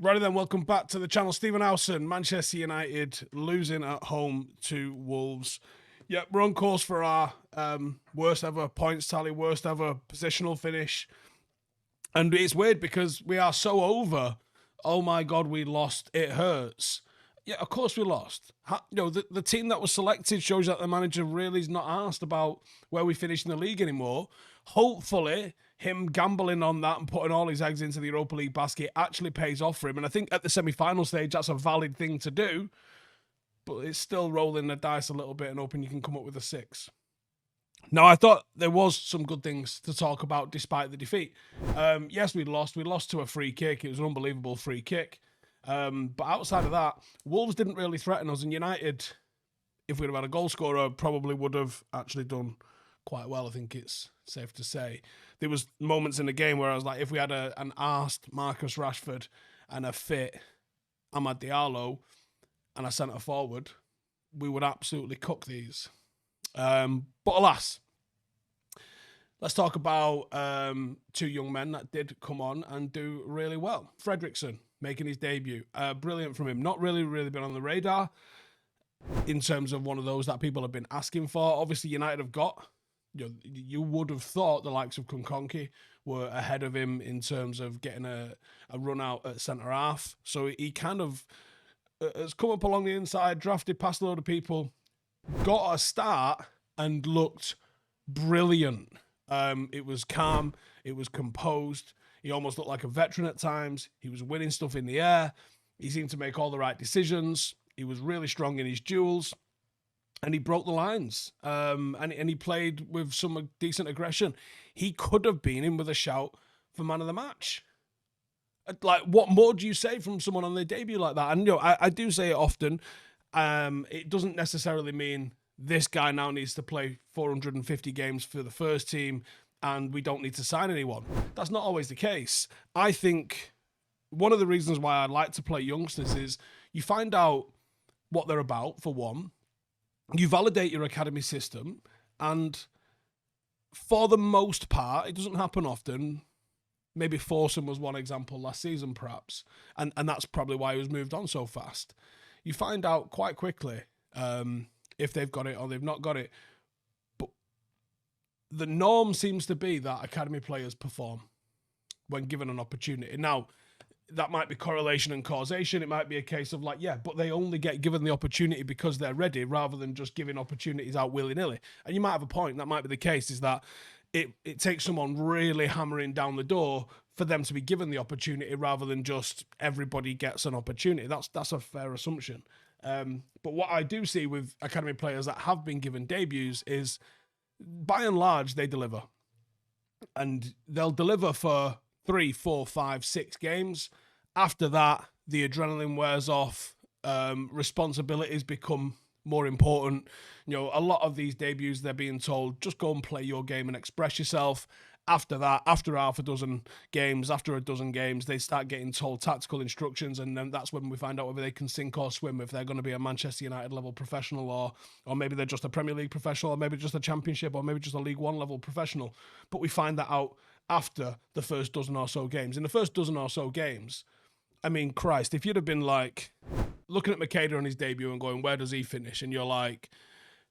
Right then, welcome back to the channel. Stephen Howson, Manchester United losing at home to Wolves. Yep, we're on course for our worst ever points tally, worst ever positional finish. And it's weird because we are so over. Oh my God, we lost. It hurts. Yeah, of course we lost. The team that was selected shows that the manager really is not asked about where we finish in the league anymore. Hopefully, him gambling on that and putting all his eggs into the Europa League basket actually pays off for him. And I think at the semi-final stage, that's a valid thing to do. But it's still rolling the dice a little bit and hoping you can come up with a 6. Now, I thought there was some good things to talk about despite the defeat. Yes, we lost. We lost to a free kick. It was an unbelievable free kick. But outside of that, Wolves didn't really threaten us. And United, if we'd have had a goal scorer, probably would have actually done quite well, I think it's safe to say. There was moments in the game where I was like, if we had an arsed Marcus Rashford and a fit Amad Diallo and a centre forward, we would absolutely cook these. But alas, let's talk about 2 young men that did come on and do really well. Fredrickson making his debut. Brilliant from him. Not really been on the radar in terms of one of those that people have been asking for. Obviously, United have got, you would have thought the likes of Kunkonki were ahead of him in terms of getting a run out at centre half. So he kind of has come up along the inside, drafted past a load of people, got a start and looked brilliant. It was calm. It was composed. He almost looked like a veteran at times. He was winning stuff in the air. He seemed to make all the right decisions. He was really strong in his duels. And he broke the lines. And he played with some decent aggression. He could have been in with a shout for man of the match. Like, what more do you say from someone on their debut like that? And, I do say it often. It doesn't necessarily mean this guy now needs to play 450 games for the first team and we don't need to sign anyone. That's not always the case. I think one of the reasons why I like to play youngsters is you find out what they're about, for one. You validate your academy system, and for the most part, it doesn't happen often. Maybe Howson was one example last season, perhaps, and that's probably why he was moved on so fast. You find out quite quickly if they've got it or they've not got it. But the norm seems to be that academy players perform when given an opportunity. Now, that might be correlation and causation. It might be a case of like, yeah, but they only get given the opportunity because they're ready rather than just giving opportunities out willy-nilly. And you might have a point. That might be the case, is that it takes someone really hammering down the door for them to be given the opportunity rather than just everybody gets an opportunity. That's a fair assumption. But what I do see with academy players that have been given debuts is, by and large, they deliver. And they'll deliver for 3, 4, 5, 6 games. After that, the adrenaline wears off. Responsibilities become more important. A lot of these debuts, they're being told, just go and play your game and express yourself. After that, after half a dozen games, after a dozen games, they start getting told tactical instructions, and then that's when we find out whether they can sink or swim, if they're going to be a Manchester United level professional, or maybe they're just a Premier League professional, or maybe just a Championship, or maybe just a League One level professional. But we find that out after the first dozen or so games. In the first dozen or so games, I mean, Christ, if you'd have been like looking at Makeda on his debut and going, where does he finish? And you're like,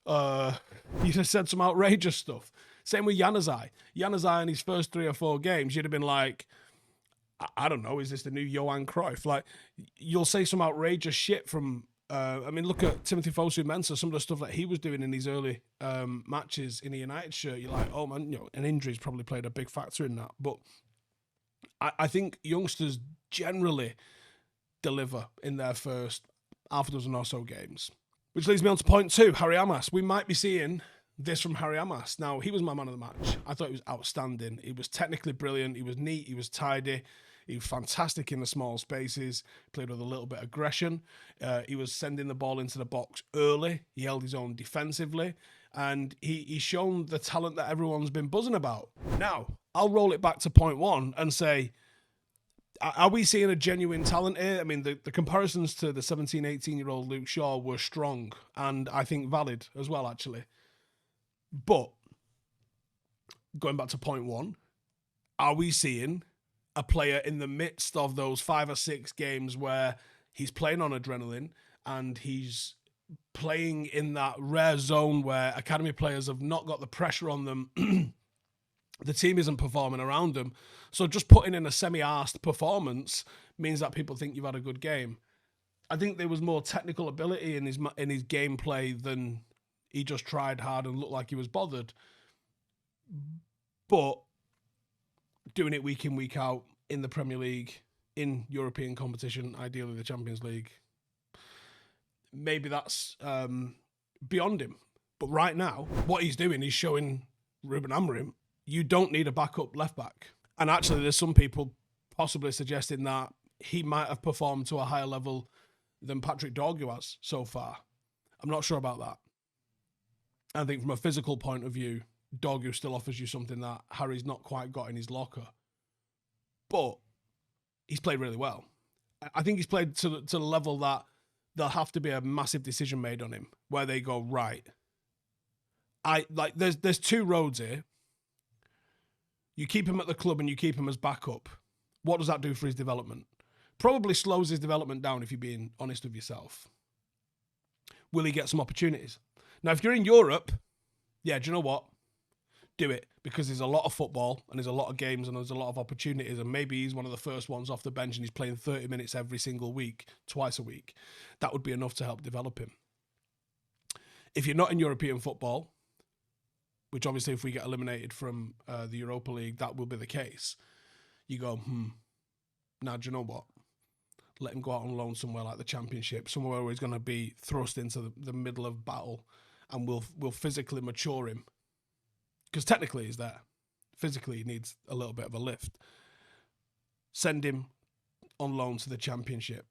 you'd have said some outrageous stuff. Same with Januzaj. Januzaj in his first 3 or 4 games, you'd have been like, I don't know, is this the new Johan Cruyff? Like, you'll say some outrageous shit from, look at Timothy Fosu-Mensah, some of the stuff that he was doing in these early matches in the United shirt. You're like, oh man, an injury's probably played a big factor in that. But I think youngsters generally deliver in their first half a dozen or so games. Which leads me on to point 2, Harry Amass. We might be seeing this from Harry Amass. Now, he was my man of the match. I thought he was outstanding. He was technically brilliant. He was neat. He was tidy. He was fantastic in the small spaces. Played with a little bit of aggression. He was sending the ball into the box early. He held his own defensively. And he's shown the talent that everyone's been buzzing about. Now, I'll roll it back to point 1 and say, are we seeing a genuine talent here? I mean, the comparisons to the 17, 18-year-old Luke Shaw were strong and I think valid as well, actually. But going back to point 1, are we seeing a player in the midst of those 5 or 6 games where he's playing on adrenaline and he's playing in that rare zone where academy players have not got the pressure on them. The team isn't performing around them. So just putting in a semi-arsed performance means that people think you've had a good game. I think there was more technical ability in his gameplay than he just tried hard and looked like he was bothered. But doing it week in, week out in the Premier League, in European competition, ideally the Champions League, maybe that's beyond him. But right now, what he's doing is showing Ruben Amorim, you don't need a backup left back. And actually, there's some people possibly suggesting that he might have performed to a higher level than Patrick Dorgu has so far. I'm not sure about that. I think from a physical point of view, Dorgu still offers you something that Harry's not quite got in his locker. But he's played really well. I think he's played to the level that there'll have to be a massive decision made on him where they go, right, there's 2 roads here. You keep him at the club and you keep him as backup. What does that do for his development? Probably slows his development down if you're being honest with yourself. Will he get some opportunities? Now, if you're in Europe, yeah, do you know what? Do it, because there's a lot of football and there's a lot of games and there's a lot of opportunities, and maybe he's one of the first ones off the bench and he's playing 30 minutes every single week, twice a week. That would be enough to help develop him. If you're not in European football, which obviously if we get eliminated from the Europa League, that will be the case. You go, now do you know what? Let him go out on loan somewhere like the Championship, somewhere where he's going to be thrust into the middle of battle, and we'll physically mature him. Because technically he's there. Physically he needs a little bit of a lift. Send him on loan to the Championship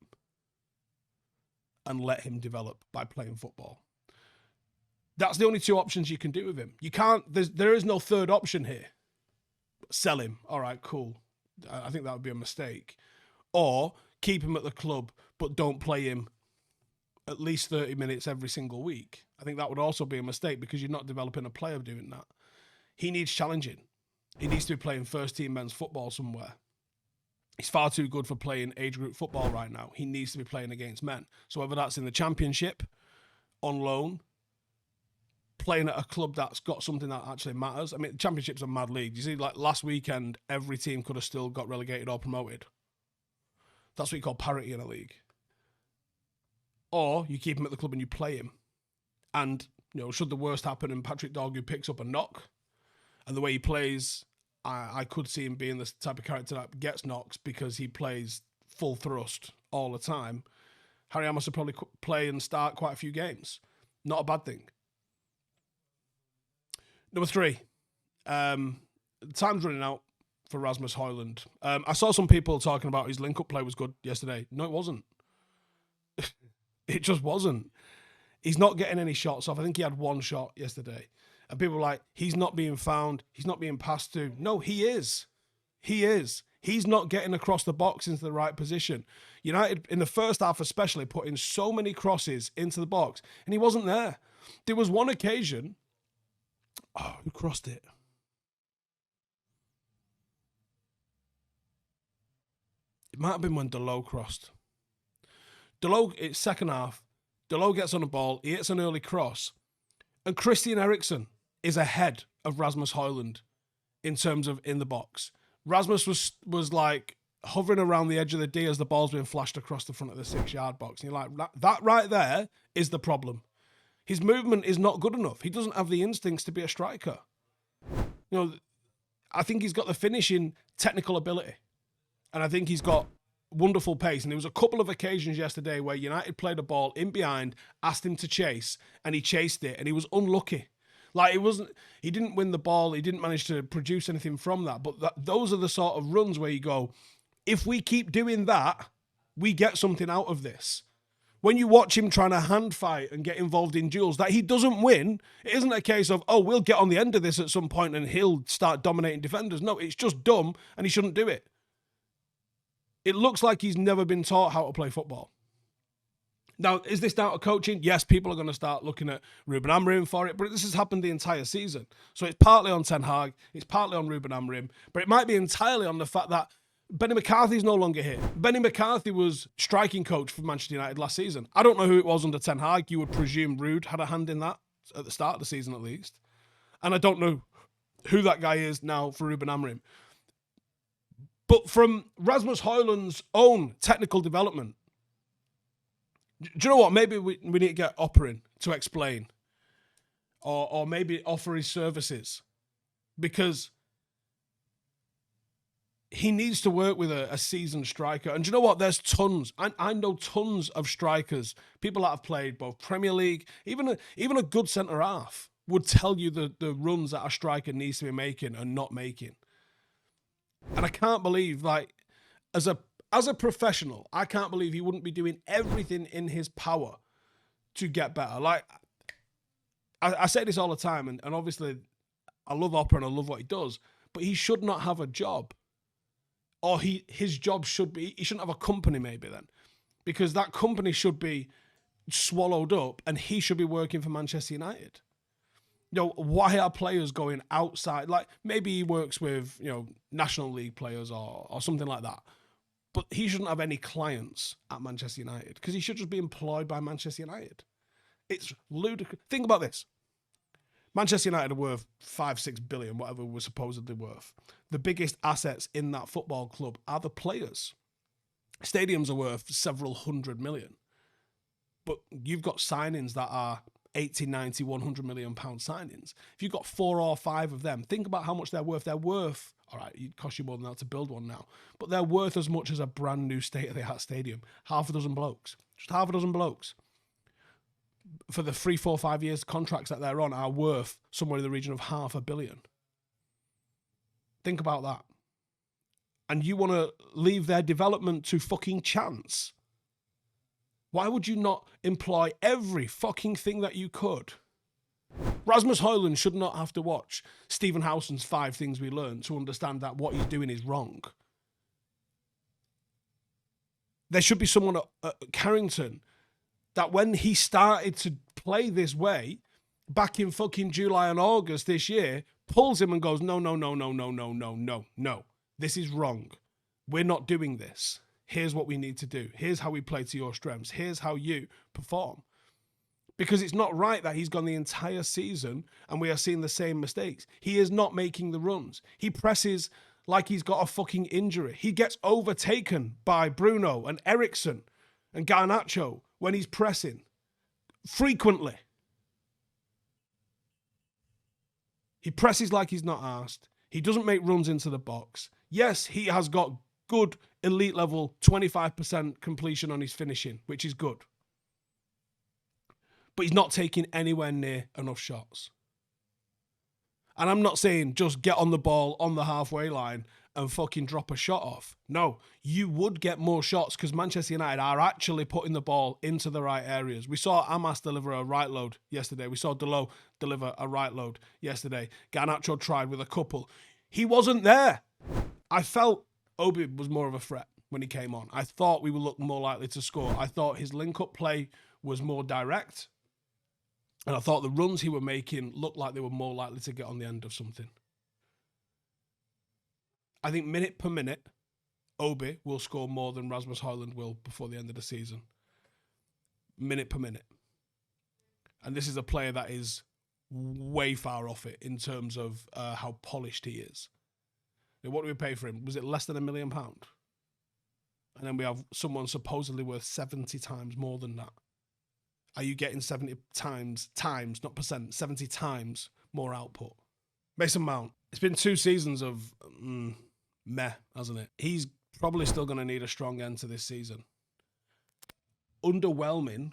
and let him develop by playing football. That's the only 2 options you can do with him. You can't, there is no third option here. Sell him. All right, cool. I think that would be a mistake. Or keep him at the club, but don't play him at least 30 minutes every single week. I think that would also be a mistake because you're not developing a player doing that. He needs challenging. He needs to be playing first-team men's football somewhere. He's far too good for playing age group football right now. He needs to be playing against men. So whether that's in the Championship, on loan, playing at a club that's got something that actually matters. I mean, the Championship's a mad league. You see, like last weekend, every team could have still got relegated or promoted. That's what you call parity in a league. Or you keep him at the club and you play him. And, should the worst happen and Patrick Dorgu picks up a knock, and the way he plays, I could see him being the type of character that gets knocks because he plays full thrust all the time. Harry Amass will probably play and start quite a few games. Not a bad thing. Number 3. Time's running out for Rasmus Højlund. I saw some people talking about his link-up play was good yesterday. No, it wasn't. It just wasn't. He's not getting any shots off. I think he had 1 shot yesterday. And people were like, he's not being found. He's not being passed to. No, he is. He is. He's not getting across the box into the right position. United, in the first half especially, put in so many crosses into the box, and he wasn't there. There was one occasion. Oh, who crossed it? It might have been when Delo crossed. It's second half. Delo gets on the ball. He hits an early cross. And Christian Eriksen is ahead of Rasmus Højlund in terms of in the box. Rasmus was like hovering around the edge of the D as the ball's being flashed across the front of the 6-yard box. And you're like, that right there is the problem. His movement is not good enough. He doesn't have the instincts to be a striker. I think he's got the finishing technical ability. And I think he's got wonderful pace. And there was a couple of occasions yesterday where United played a ball in behind, asked him to chase, and he chased it, and he was unlucky. He didn't win the ball. He didn't manage to produce anything from that. But those are the sort of runs where you go, if we keep doing that, we get something out of this. When you watch him trying to hand fight and get involved in duels that he doesn't win, it isn't a case of, we'll get on the end of this at some point and he'll start dominating defenders. No, it's just dumb and he shouldn't do it. It looks like he's never been taught how to play football. Now, is this down to coaching? Yes, people are going to start looking at Ruben Amorim for it, but this has happened the entire season. So it's partly on Ten Hag, it's partly on Ruben Amorim, but it might be entirely on the fact that Benny McCarthy's no longer here. Benny McCarthy was striking coach for Manchester United last season. I don't know who it was under Ten Hag. You would presume Ruud had a hand in that at the start of the season at least. And I don't know who that guy is now for Ruben Amorim. But from Rasmus Højlund's own technical development, do you know what? Maybe we need to get Opera in to explain. Or maybe offer his services. Because he needs to work with a seasoned striker. And do you know what? There's tons. I know tons of strikers, people that have played both Premier League, even a good centre-half would tell you the runs that a striker needs to be making and not making. And I can't believe, like, as a professional, I can't believe he wouldn't be doing everything in his power to get better. Like, I say this all the time, and obviously I love Opera and I love what he does, but he should not have a job. Or his job should be, he shouldn't have a company maybe then. Because that company should be swallowed up and he should be working for Manchester United. You know, why are players going outside? Like, maybe he works with, you know, National League players or something like that. But he shouldn't have any clients at Manchester United because he should just be employed by Manchester United. It's ludicrous. Think about this. Manchester United are worth 5-6 billion, whatever we're supposedly worth. The biggest assets in that football club are the players. Stadiums are worth several hundred million. But you've got signings that are 80, 90, 100 million pound signings. If you've got 4 or 5 of them, think about how much they're worth. They're worth, all right, it costs you more than that to build one now, but they're worth as much as a brand new state-of-the-art stadium. Half a dozen blokes. Just half a dozen blokes. For the 3, 4, 5 years contracts that they're on are worth somewhere in the region of $500 million. Think about that. And you want to leave their development to fucking chance. Why would you not employ every fucking thing that you could? Rasmus Højlund should not have to watch Stephen Howson's 5 Things We Learned to understand that what he's doing is wrong. There should be someone at Carrington that when he started to play this way, back in fucking July and August this year, pulls him and goes, no. This is wrong. We're not doing this. Here's what we need to do. Here's how we play to your strengths. Here's how you perform. Because it's not right that he's gone the entire season and we are seeing the same mistakes. He is not making the runs. He presses like he's got a fucking injury. He gets overtaken by Bruno and Fredrickson and Garnacho when he's pressing. Frequently. He presses like he's not asked. He doesn't make runs into the box. Yes, he has got good elite level 25% completion on his finishing, which is good. But he's not taking anywhere near enough shots. And I'm not saying just get on the ball on the halfway line and fucking drop a shot off. No, you would get more shots because Manchester United are actually putting the ball into the right areas. We saw Amass deliver a right load yesterday. We saw Delo deliver a right load yesterday. Garnacho tried with a couple. He wasn't there. I felt Obi was more of a threat when he came on. I thought we would look more likely to score. I thought his link-up play was more direct. And I thought the runs he were making looked like they were more likely to get on the end of something. I think minute per minute, Obi will score more than Rasmus Højlund will before the end of the season. Minute per minute. And this is a player that is way far off it in terms of how polished he is. Now, what do we pay for him? Was it less than £1 million? And then we have someone supposedly worth 70 times more than that. Are you getting 70 times, not percent, 70 times more output? Mason Mount. It's been 2 seasons of meh, hasn't it? He's probably still going to need a strong end to this season. Underwhelming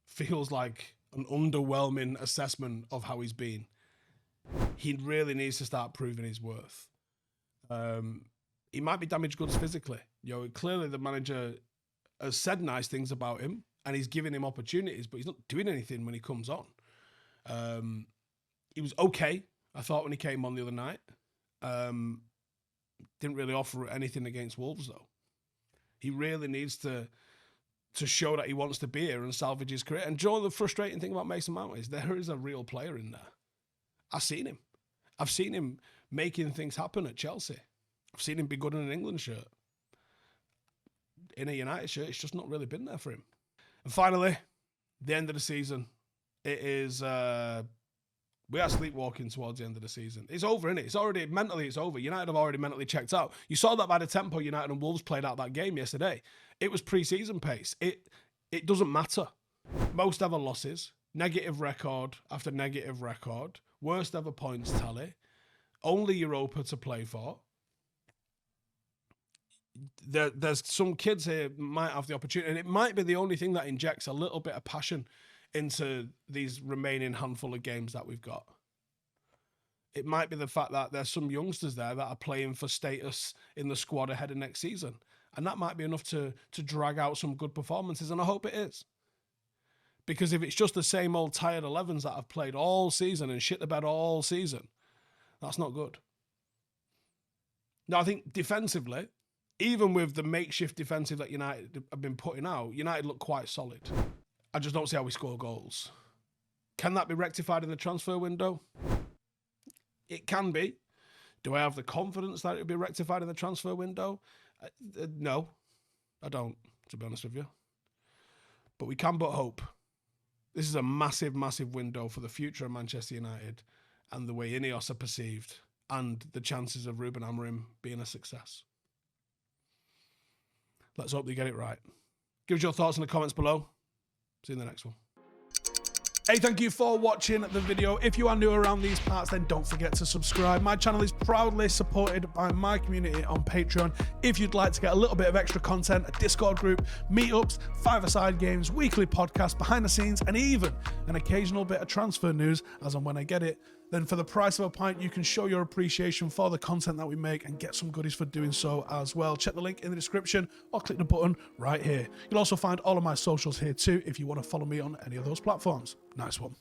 feels like an underwhelming assessment of how he's been. He really needs to start proving his worth. He might be damaged goods physically. You know, clearly the manager has said nice things about him and he's giving him opportunities, but he's not doing anything when he comes on. He was okay, I thought, when he came on the other night. Didn't really offer anything against Wolves, though. He really needs to show that he wants to be here and salvage his career. And Joe, the frustrating thing about Mason Mount is there is a real player in there. I've seen him. I've seen him making things happen at Chelsea. I've seen him be good in an England shirt. In a United shirt, it's just not really been there for him. And finally, the end of the season. It is, we are sleepwalking towards the end of the season. It's over, isn't it? It's already, mentally, it's over. United have already mentally checked out. You saw that by the tempo United and Wolves played out that game yesterday. It was pre-season pace. It doesn't matter. Most ever losses, negative record after negative record, worst ever points tally, only Europa to play for. There's some kids here might have the opportunity, and it might be the only thing that injects a little bit of passion into these remaining handful of games that we've got. It might be the fact that there's some youngsters there that are playing for status in the squad ahead of next season, and that might be enough to drag out some good performances, and I hope it is. Because if it's just the same old tired 11s that have played all season and shit the bed all season, that's not good. Now, I think defensively, even with the makeshift defensive that United have been putting out, United look quite solid. I just don't see how we score goals. Can that be rectified in the transfer window? It can be. Do I have the confidence that it will be rectified in the transfer window? No, I don't, to be honest with you. But we can but hope. This is a massive, massive window for the future of Manchester United and the way Ineos are perceived and the chances of Ruben Amorim being a success. Let's hope they get it right. Give us your thoughts in the comments below. See you in the next one. Hey, thank you for watching the video. If you are new around these parts, then don't forget to subscribe. My channel is proudly supported by my community on Patreon. If you'd like to get a little bit of extra content, a Discord group, meetups, five-a-side games, weekly podcasts, behind the scenes, and even an occasional bit of transfer news as and when I get it, then for the price of a pint, you can show your appreciation for the content that we make and get some goodies for doing so as well. Check the link in the description or click the button right here. You'll also find all of my socials here too if you want to follow me on any of those platforms. Nice one.